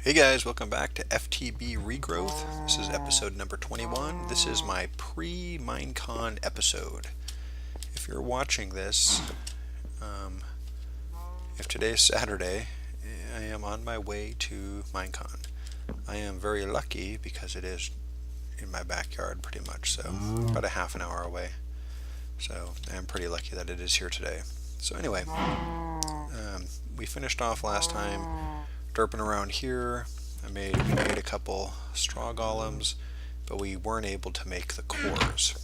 Hey guys, welcome back to FTB Regrowth. This is episode number 21. This is my pre-Minecon episode. If you're watching this, if today's Saturday, I am on my way to Minecon. I am very lucky because it is in my backyard pretty much, so about a half an hour away. So I'm pretty lucky that it is here today. So anyway, we finished off last time derping around here. We made a couple straw golems, but we weren't able to make the cores.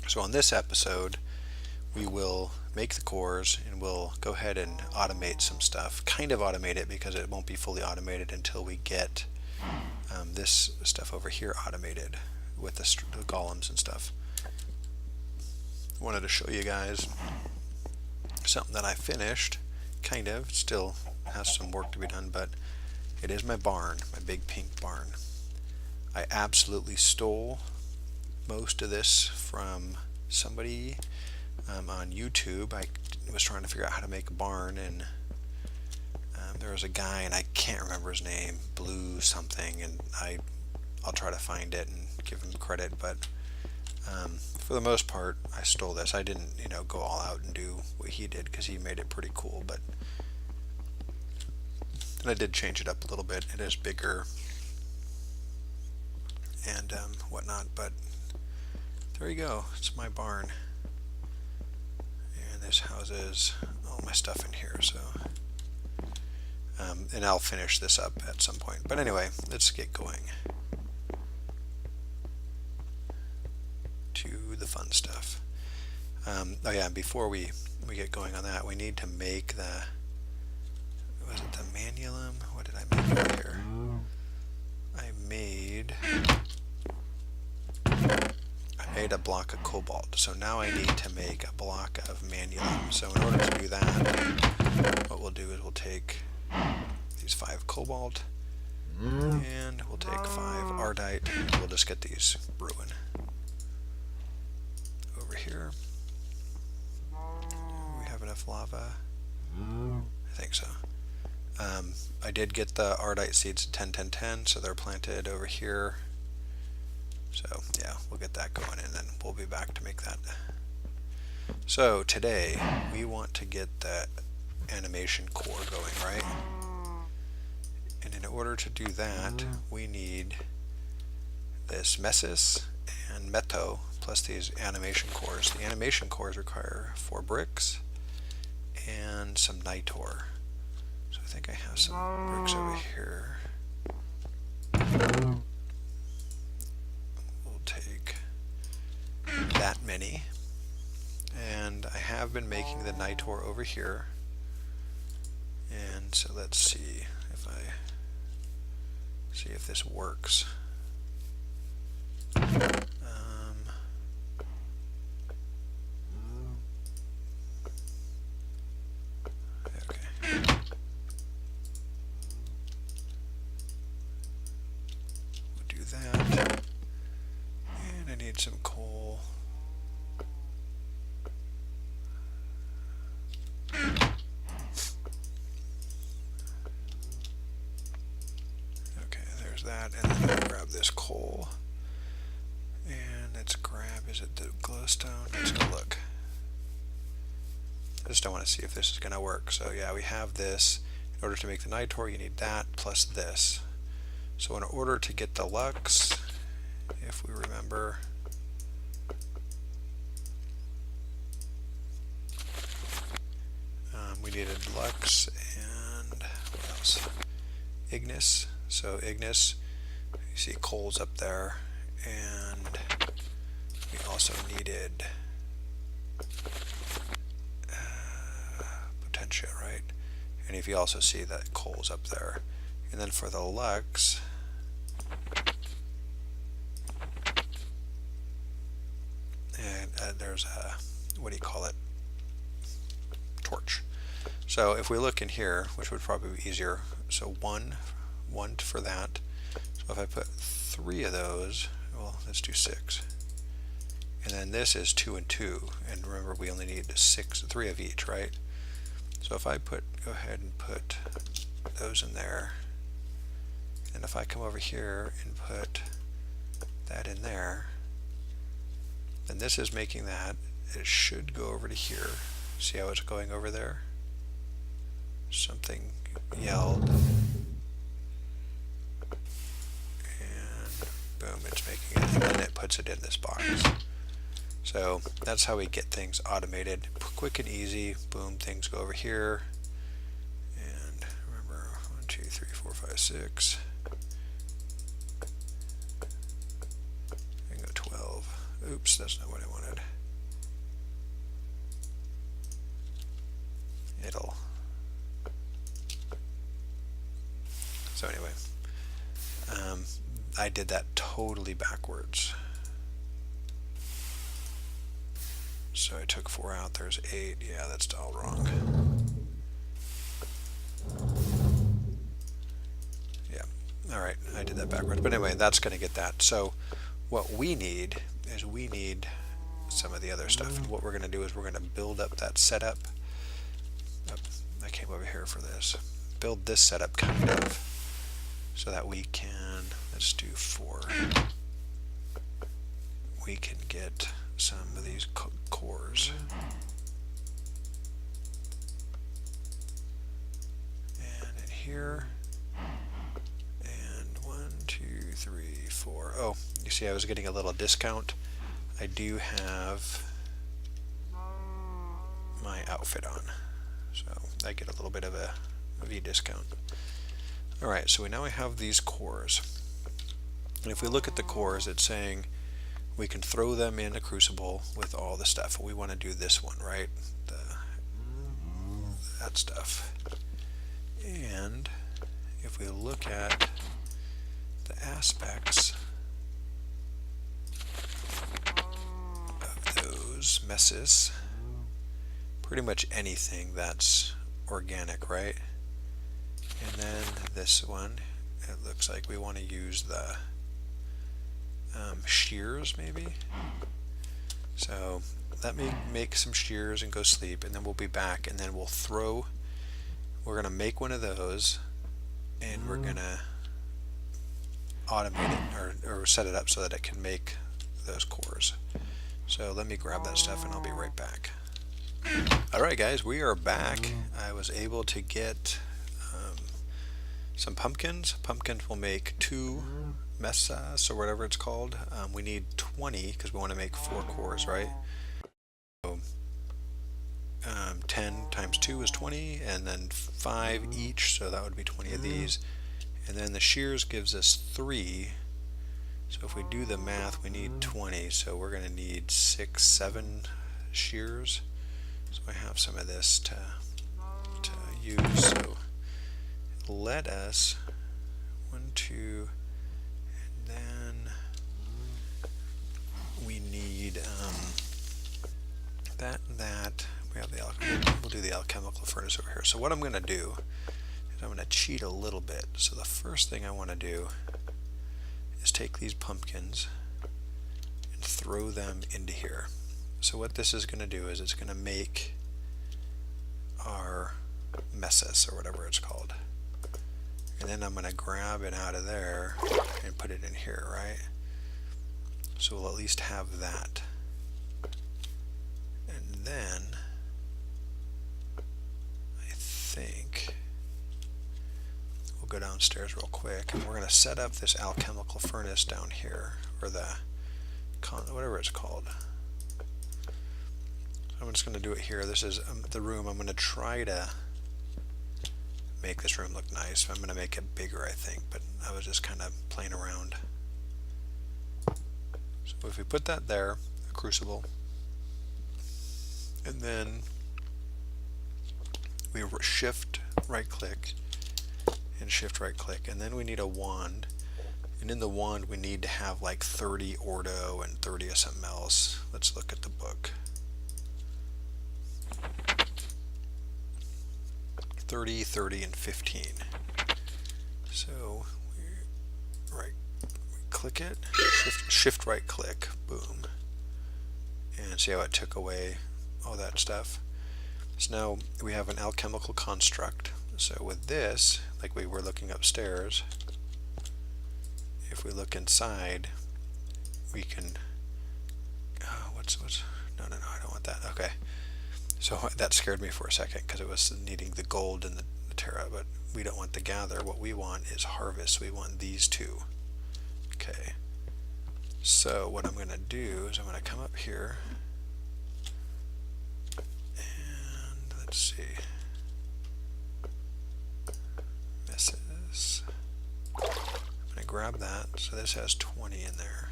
So on this episode, we will make the cores and we'll go ahead and automate some stuff. Kind of automate it because it won't be fully automated until we get this stuff over here automated with the golems and stuff. I wanted to show you guys something that I finished. Kind of, still has some work to be done, but it is my barn, my big pink barn. I absolutely stole most of this from somebody on YouTube. I was trying to figure out how to make a barn, and there was a guy, and I can't remember his name, Blue something, and I'll try to find it and give him credit, but for the most part, I stole this. I didn't, go all out and do what he did because he made it pretty cool, but and I did change it up a little bit. It is bigger and whatnot, but there you go. It's my barn, and this houses all my stuff in here. So, and I'll finish this up at some point. But anyway, let's get going to the fun stuff. Oh yeah, before we get going on that, we need to make the, was it the manulum? What did I make over here? I made a block of cobalt. So now I need to make a block of manulum. So in order to do that, what we'll do is we'll take these 5 cobalt and we'll take 5 ardite, and we'll just get these brewing. Over here. We have enough lava? I think so. I did get the ardite seeds 10-10-10, so they're planted over here. So yeah, we'll get that going and then we'll be back to make that. So today we want to get the animation core going, right? And in order to do that, we need this mesis and meto plus these animation cores. The animation cores require 4 bricks and some nitor. So I think I have some bricks over here. We'll take that many. And I have been making the nitor over here. And so let's see if this works. Some coal. Okay, there's that, and then I'll grab this coal. And let's grab, is it the glowstone? Let's go look. I just don't want to see if this is going to work. So yeah, we have this. In order to make the nitor, you need that plus this. So in order to get the lux, if we remember, we needed lux and what else? Ignis. So Ignis, you see coals up there, and we also needed potentia, right? And if you also see that coals up there, and then for the lux, and there's a, what do you call it? Torch. So if we look in here, which would probably be easier, so one for that. So if I put 3 of those, well, let's do 6. And then this is 2 and 2, and remember we only need 3 of each, right? So if I go ahead and put those in there, And if I come over here and put that in there, then this is making that. It should go over to here. See how it's going over there? Something yelled. And boom, it's making it. And then it puts it in this box. So that's how we get things automated. Quick and easy. Boom, things go over here. And remember, 1, 2, 3, 4, 5, 6. And go 12. Oops, that's not what I wanted. It'll. So anyway, I did that totally backwards. So I took 4 out, there's 8. Yeah, that's all wrong. Yeah, alright, I did that backwards. But anyway, that's going to get that. So what we need is we need some of the other stuff. And what we're going to do is we're going to build up that setup. I came over here for this. Build this setup kind of so that we can, let's do 4. We can get some of these cores. And in here. And 1, 2, 3, 4. Oh, you see I was getting a little discount. I do have my outfit on. So I get a little bit of a V discount. Alright, so now we have these cores. And if we look at the cores, it's saying we can throw them in a crucible with all the stuff. We want to do this one, right? That stuff. And if we look at the aspects of those messes, pretty much anything that's organic, right? And then this one, it looks like we want to use the shears maybe. So let me make some shears and go sleep, and then we'll be back, and then we're going to make one of those, and we're going to automate it or set it up so that it can make those cores. So let me grab that stuff and I'll be right back. Alright guys, we are back. I was able to get some pumpkins. Pumpkins will make 2 mesas or whatever it's called. We need 20 because we want to make 4 cores, right? So 10 times 2 is 20, and then 5 each, so that would be 20 of these. And then the shears gives us 3. So if we do the math, we need 20, so we're going to need 6, 7 shears. So I have some of this to use. So let us 1, 2, and then we need that and that. We have the we'll do the alchemical furnace over here. So what I'm going to do is I'm going to cheat a little bit. So the first thing I want to do is take these pumpkins and throw them into here. So what this is going to do is it's going to make our mesas or whatever it's called. And then I'm going to grab it out of there and put it in here, right? So we'll at least have that. And then I think we'll go downstairs real quick, and we're going to set up this alchemical furnace down here, or the whatever it's called. I'm just going to do it here. This is the room. I'm going to try to make this room look nice. I'm going to make it bigger, I think, but I was just kind of playing around. So if we put that there, a crucible, and then we shift right click and shift right click, and then we need a wand, and in the wand we need to have like 30 ordo and 30 of something else. Let's look at the book. 30, 30, and 15. So we click it, shift right click, boom, and see how it took away all that stuff. So now we have an alchemical construct. So with this, like we were looking upstairs, if we look inside, we can, no, I don't want that. Okay. So that scared me for a second because it was needing the gold and the terra, but we don't want the gather. What we want is harvest. We want these two. Okay. So what I'm going to do is I'm going to come up here and let's see. Misses. I'm going to grab that. So this has 20 in there.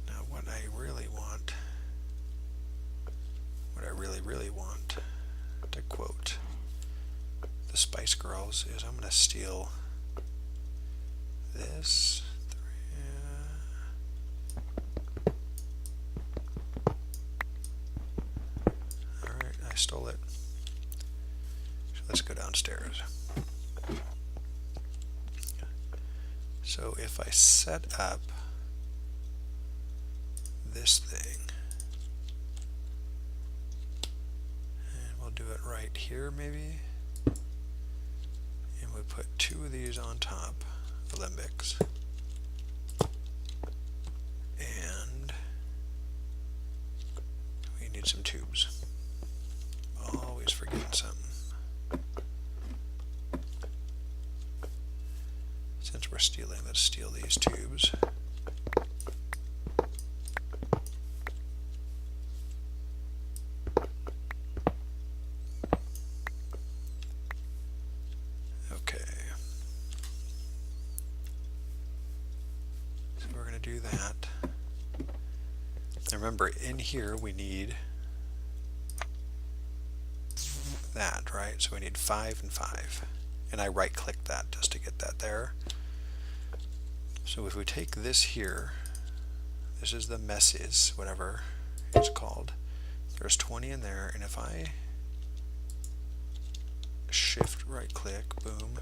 Now what I really want, to quote the Spice Girls, is I'm going to steal this. Alright, I stole it. So let's go downstairs. So if I set up this thing, and we'll do it right here maybe, and we put 2 of these on top, alembics, and we need some tubes. Always forgetting something. Since we're stealing, let's steal these tubes. Okay. So we're going to do that. And remember, in here we need that, right? So we need 5 and 5. And I right-clicked that just to get that there. So if we take this here, this is the messes, whatever it's called. There's 20 in there, and if I shift right-click, boom,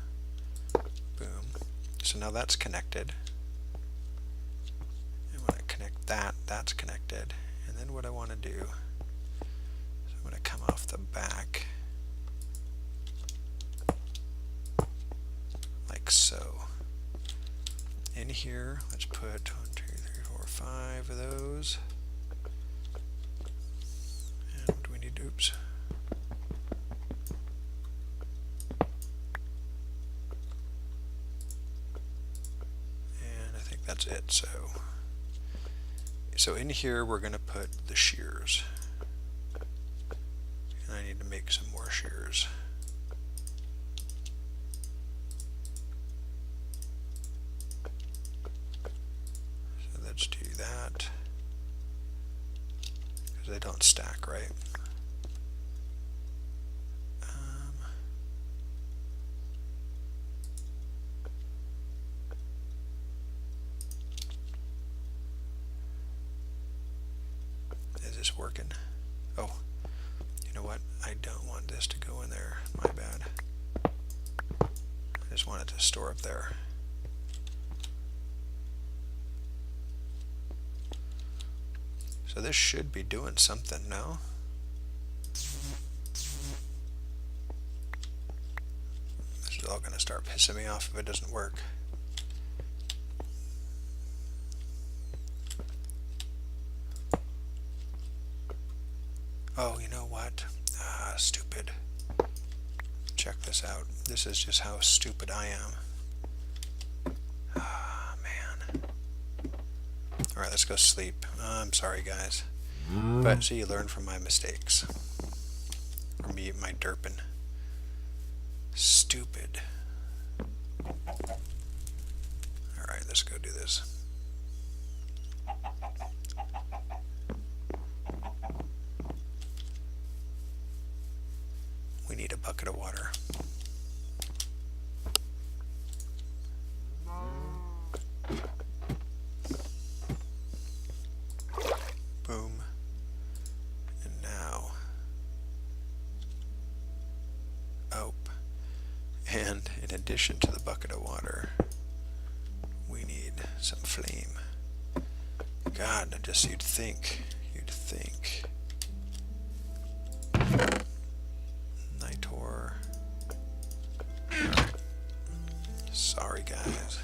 boom. So now that's connected. And when I connect that, that's connected. And then what I want to do is I'm going to come off the back like so. In here, let's put 1, 2, 3, 4, 5 of those. And what do we need? Oops. And I think that's it. So in here, we're going to put the shears. And I need to make some more shears. Let's do that, because they don't stack, right? Is this working? Oh, you know what? I don't want this to go in there. My bad. I just want it to store up there. So this should be doing something now. This is all going to start pissing me off if it doesn't work. Oh, you know what? Stupid. Check this out. This is just how stupid I am. Man. Alright, let's go sleep. I'm sorry, guys. But see, you learn from my mistakes. Or me, my derping. Stupid. Alright, let's go do this. We need a bucket of water. Boom. And now, and in addition to the bucket of water, we need some flame. God, you'd think. Ignitor. Sorry, guys.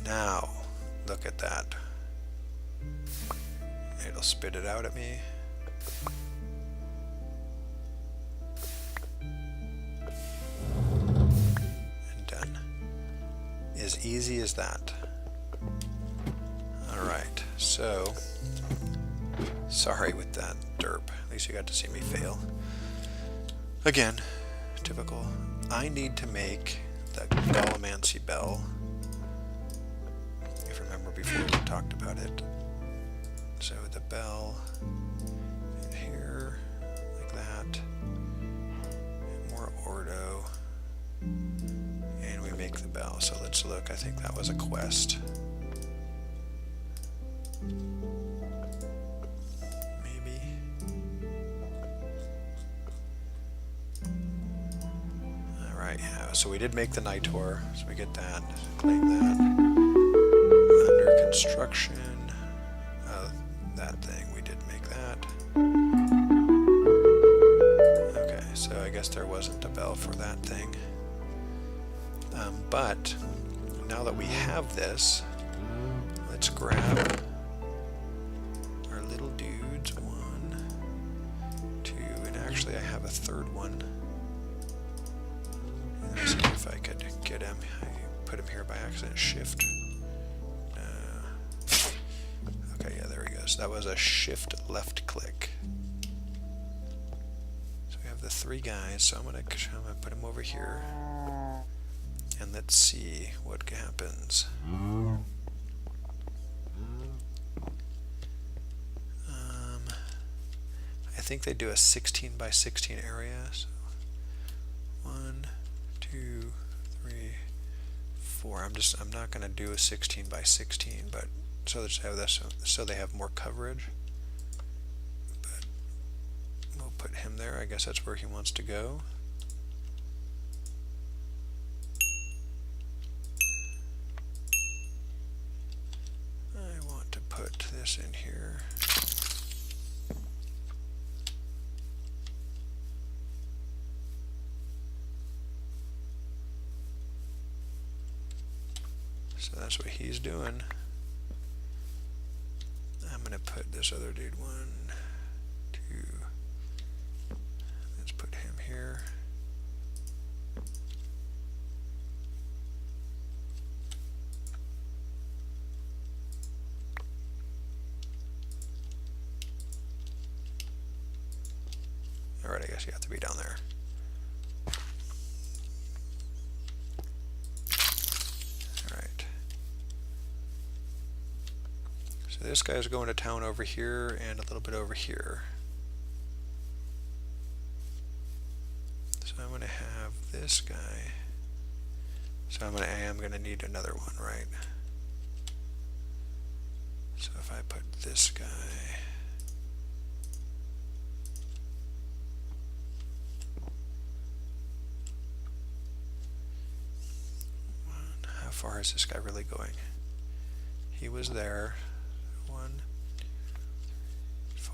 Now, look at that. It'll spit it out at me. And done. As easy as that. Alright, so sorry with that derp. At least you got to see me fail. Again, typical. I need to make the Golemancy bell. If you remember before we talked about it. So the bell in here, like that. More ordo. And we make the bell. So let's look. I think that was a quest. Maybe. Alright, yeah. So we did make the Ignitor. So we get that. Claim that. Under construction. That thing. We did make that. Okay, so I guess there wasn't a bell for that thing. But now that we have this, let's grab our little dudes. 1, 2, and actually I have a third one. Let's see if I could get him. I put him here by accident. Shift. Okay, yeah, there he goes. That was a shift left click. So we have the 3 guys. So I'm gonna put him over here. And let's see what happens. I think they do a 16 by 16 area. So 1, 2, 3, 4. I'm not gonna do a 16 by 16, but so they have this, so they have more coverage. But we'll put him there. I guess that's where he wants to go. I want to put this in here. So that's what he's doing. I'm going to put this other dude 1, 2. Let's put him here. Alright, I guess you have to be down there. Alright. So this guy's going to town over here and a little bit over here. So I'm going to have this guy. So I am going to need another one, right? So if I put this guy. How far is this guy really going? He was there. 1, 4.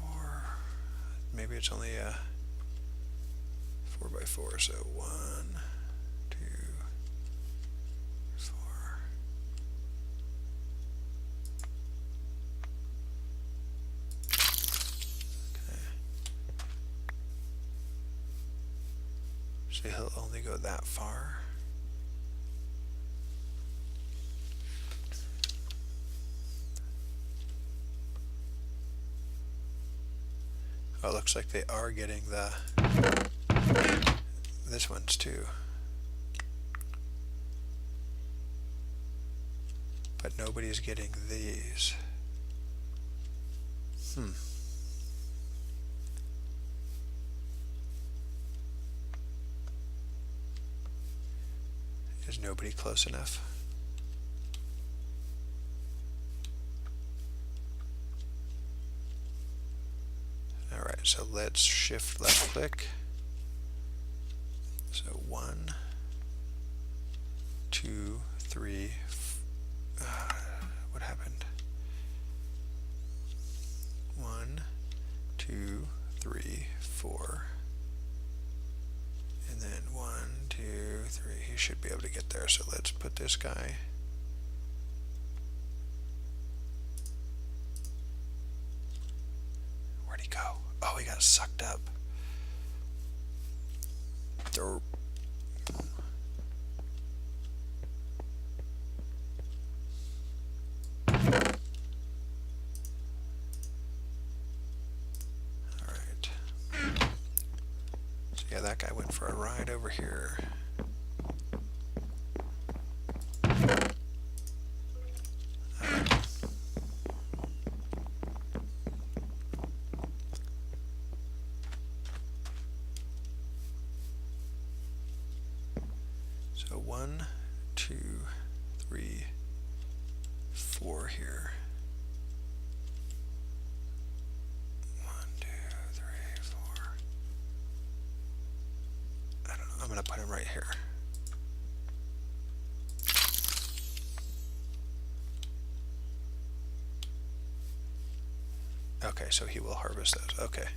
Maybe it's only a 4 by 4. So 1, 2, 4. Okay. So he'll only go that far. Oh, it looks like they are getting this one's too. But nobody's getting these. Is nobody close enough? Alright, so let's shift left click. So 1, 2, 3, what happened? 1, 2, 3, 4, and then 1, should be able to get there. So let's put this guy. Where'd he go? Oh, he got sucked up. Derp. Alright. So yeah, that guy went for a ride over here. So 1, 2, 3, 4 here. 1, 2, 3, 4. I don't know. I'm going to put him right here. Okay, so he will harvest those. Okay.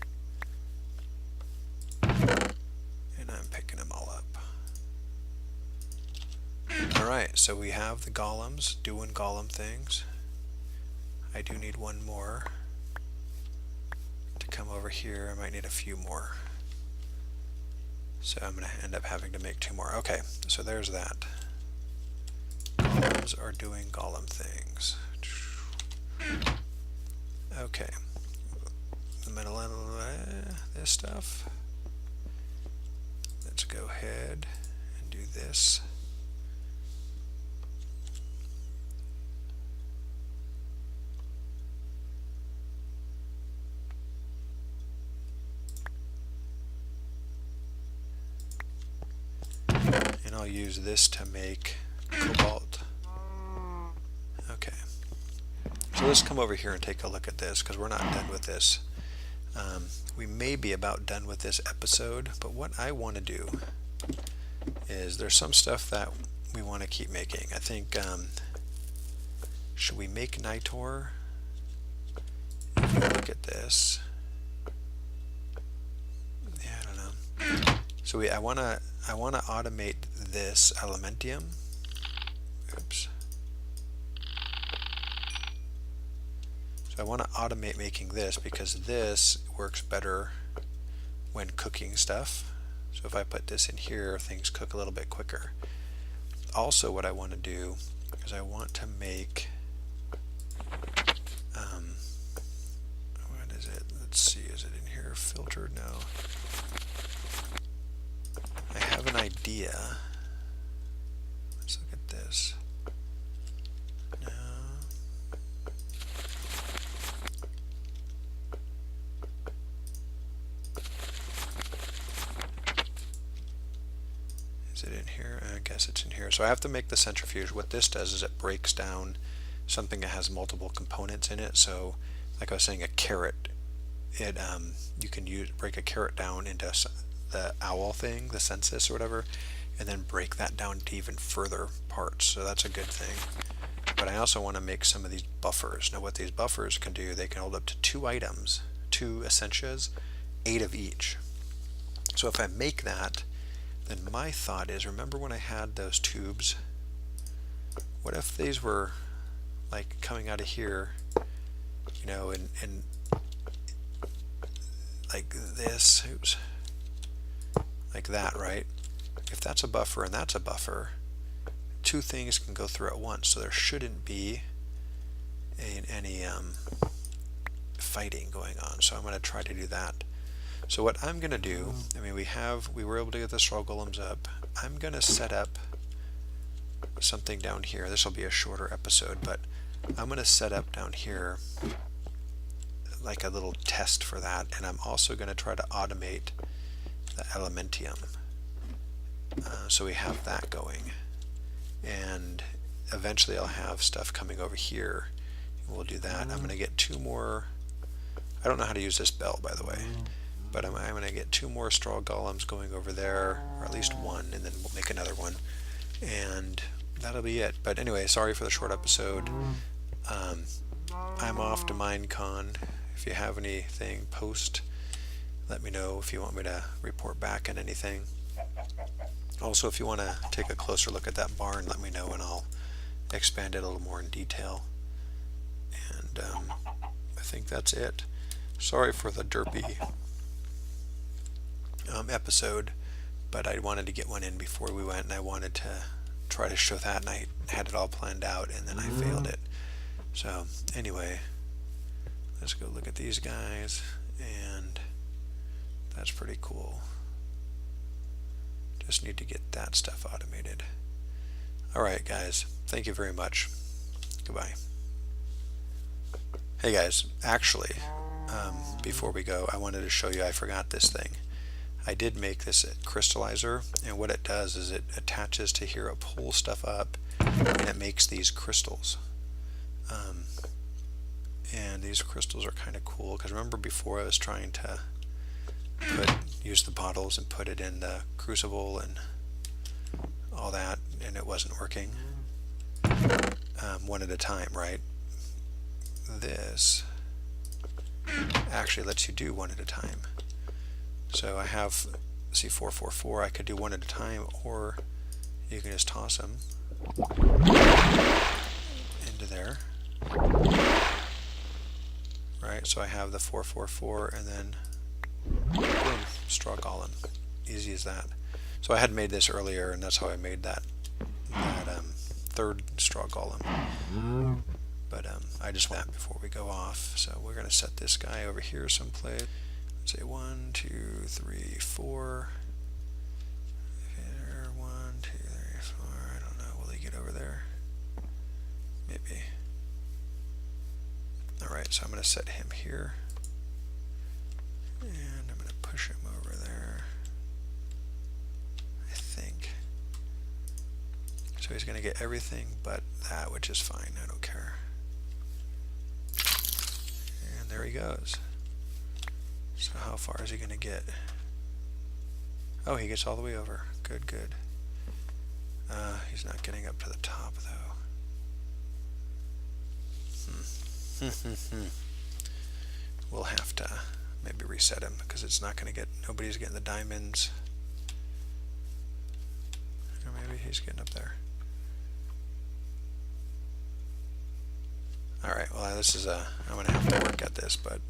And I'm picking them all up. Alright, so we have the golems doing golem things. I do need one more to come over here. I might need a few more. So I'm going to end up having to make 2 more. Okay, so there's that. Golems are doing golem things. Okay. The middle end of this stuff. Let's go ahead and do this. And I'll use this to make cobalt. Okay. So let's come over here and take a look at this, because we're not done with this. We may be about done with this episode, but what I want to do is there's some stuff that we want to keep making. I think, should we make Ignitor? If we look at this. Yeah, I don't know. So I want to automate this elementium. Oops. So I want to automate making this because this works better when cooking stuff. So if I put this in here, things cook a little bit quicker. Also, what I want to do is I want to make what is it? Let's see, is it in here filtered? No. I have an idea. Let's look at this. No. Is it in here? I guess it's in here. So I have to make the centrifuge. What this does is it breaks down something that has multiple components in it. So, like I was saying, a carrot. You can break a carrot down into the owl thing, the census or whatever, and then break that down to even further parts. So that's a good thing. But I also want to make some of these buffers. Now what these buffers can do, they can hold up to 2 items, 2 essentias, 8 of each. So if I make that, then my thought is, remember when I had those tubes? What if these were like coming out of here, you know, and like this, oops, like that, right? If that's a buffer and that's a buffer, 2 things can go through at once, so there shouldn't be any fighting going on. So I'm going to try to do that. So what I'm going to do, I mean, we were able to get the straw golems up. I'm going to set up something down here. This will be a shorter episode, but I'm going to set up down here like a little test for that, and I'm also going to try to automate the elementium. So we have that going, and eventually I'll have stuff coming over here. We'll do that. I'm going to get 2 more. I don't know how to use this bell, by the way, but I'm going to get 2 more straw golems going over there, or at least 1, and then we'll make another one, and that'll be it. But anyway, sorry for the short episode. I'm off to MineCon. If you have anything, post. Let me know if you want me to report back on anything. Also, if you want to take a closer look at that barn, let me know and I'll expand it a little more in detail. And I think that's it. Sorry for the derpy episode, but I wanted to get one in before we went, and I wanted to try to show that, and I had it all planned out, and then I failed it. So anyway, let's go look at these guys, and that's pretty cool. Just need to get that stuff automated. Alright guys, thank you very much. Goodbye. Hey guys, actually, before we go, I wanted to show you, I forgot this thing. I did make this crystallizer, and what it does is it attaches to here, it pulls stuff up, and it makes these crystals. And these crystals are kind of cool, because remember before I was trying to use the bottles and put it in the crucible and all that, and it wasn't working. One at a time, right? This actually lets you do one at a time. So I have C444, I could do one at a time, or you can just toss them into there. Right, so I have the 444 and then boom, straw golem. Easy as that. So I had made this earlier, and that's how I made that third straw golem. But I just want that before we go off. So we're going to set this guy over here someplace. Let's say 1, 2, 3, 4. Here, 1, 2, 3, 4. I don't know. Will he get over there? Maybe. Alright, so I'm going to set him here. And I'm going to push him over there. I think. So he's going to get everything but that, which is fine. I don't care. And there he goes. So how far is he going to get? Oh, he gets all the way over. Good, good. He's not getting up to the top, though. We'll have to maybe reset him, because it's not going to get, nobody's getting the diamonds. Or maybe he's getting up there. Alright, well this is I'm going to have to work at this, but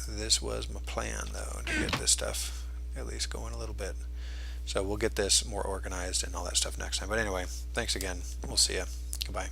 this was my plan, though, to get this stuff at least going a little bit. So we'll get this more organized and all that stuff next time. But anyway, thanks again. We'll see you. Goodbye.